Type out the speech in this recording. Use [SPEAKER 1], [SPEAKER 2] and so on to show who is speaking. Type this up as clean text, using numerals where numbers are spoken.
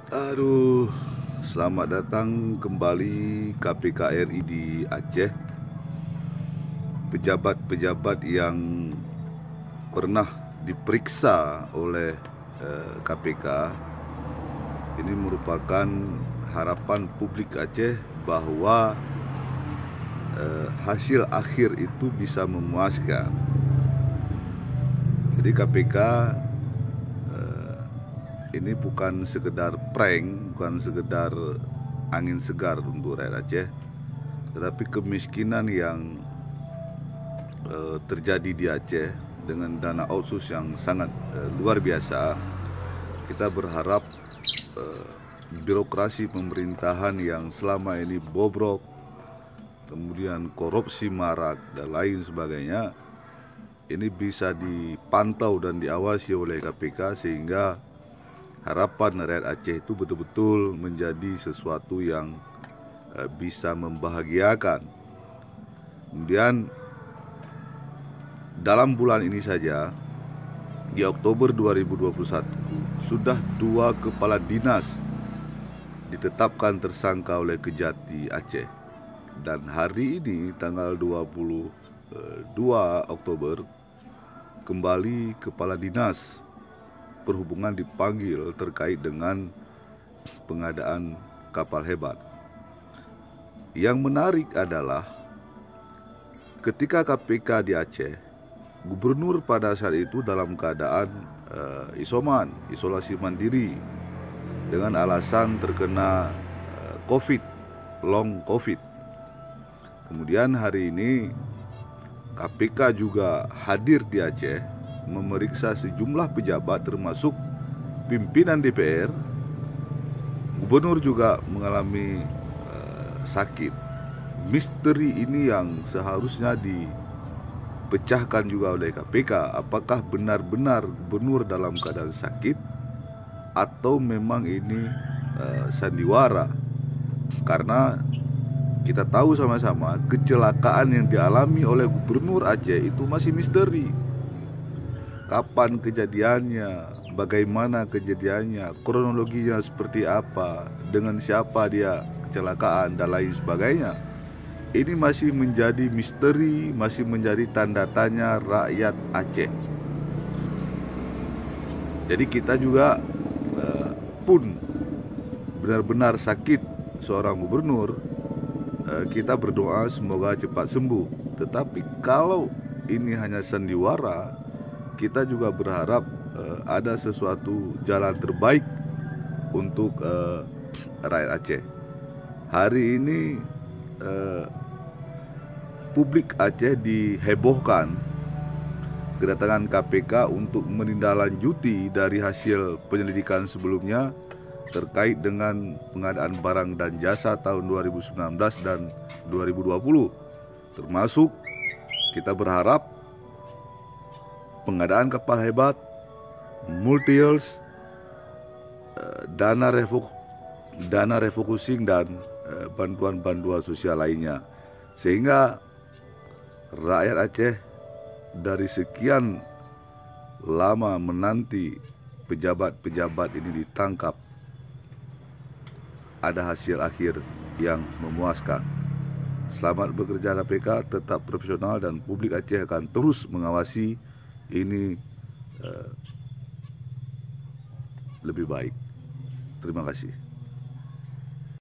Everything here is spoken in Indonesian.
[SPEAKER 1] Aduh, selamat datang kembali KPK RI di Aceh. Pejabat-pejabat yang pernah diperiksa oleh KPK ini merupakan harapan publik Aceh bahwa hasil akhir itu bisa memuaskan. Jadi KPK ini bukan sekedar prank, bukan sekedar angin segar untuk rakyat Aceh, tetapi kemiskinan yang terjadi di Aceh dengan dana otsus yang sangat luar biasa. Kita berharap birokrasi pemerintahan yang selama ini bobrok, kemudian korupsi marak dan lain sebagainya, ini bisa dipantau dan diawasi oleh KPK sehingga harapan rakyat Aceh itu betul-betul menjadi sesuatu yang bisa membahagiakan. Kemudian dalam bulan ini saja, di Oktober 2021, sudah 2 kepala dinas ditetapkan tersangka oleh Kejati Aceh. Dan hari ini tanggal 22 Oktober, kembali kepala dinas perhubungan dipanggil terkait dengan pengadaan kapal hebat. Yang menarik adalah ketika KPK di Aceh, gubernur pada saat itu dalam keadaan isoman, isolasi mandiri dengan alasan terkena COVID, long COVID. Kemudian hari ini KPK juga hadir di Aceh memeriksa sejumlah pejabat termasuk pimpinan DPR. Gubernur juga mengalami sakit. Misteri ini yang seharusnya dipecahkan juga oleh KPK. Apakah benar-benar gubernur dalam keadaan sakit atau memang ini sandiwara? Karena kita tahu sama-sama kecelakaan yang dialami oleh gubernur Aceh itu masih misteri. Kapan kejadiannya, bagaimana kejadiannya, kronologinya seperti apa, dengan siapa dia kecelakaan dan lain sebagainya. Ini masih menjadi misteri, masih menjadi tanda tanya rakyat Aceh. Jadi kita juga pun benar-benar sakit seorang gubernur, kita berdoa semoga cepat sembuh. Tetapi kalau ini hanya sandiwara, kita juga berharap ada sesuatu jalan terbaik untuk rakyat Aceh. Hari ini publik Aceh dihebohkan kedatangan KPK untuk menindaklanjuti dari hasil penyelidikan sebelumnya terkait dengan pengadaan barang dan jasa tahun 2019 dan 2020. Termasuk kita berharap pengadaan kapal hebat, multi-years, dana refocusing dan bantuan-bantuan sosial lainnya. Sehingga rakyat Aceh dari sekian lama menanti pejabat-pejabat ini ditangkap, ada hasil akhir yang memuaskan. Selamat bekerja KPK, tetap profesional dan publik Aceh akan terus mengawasi ini lebih baik. Terima kasih.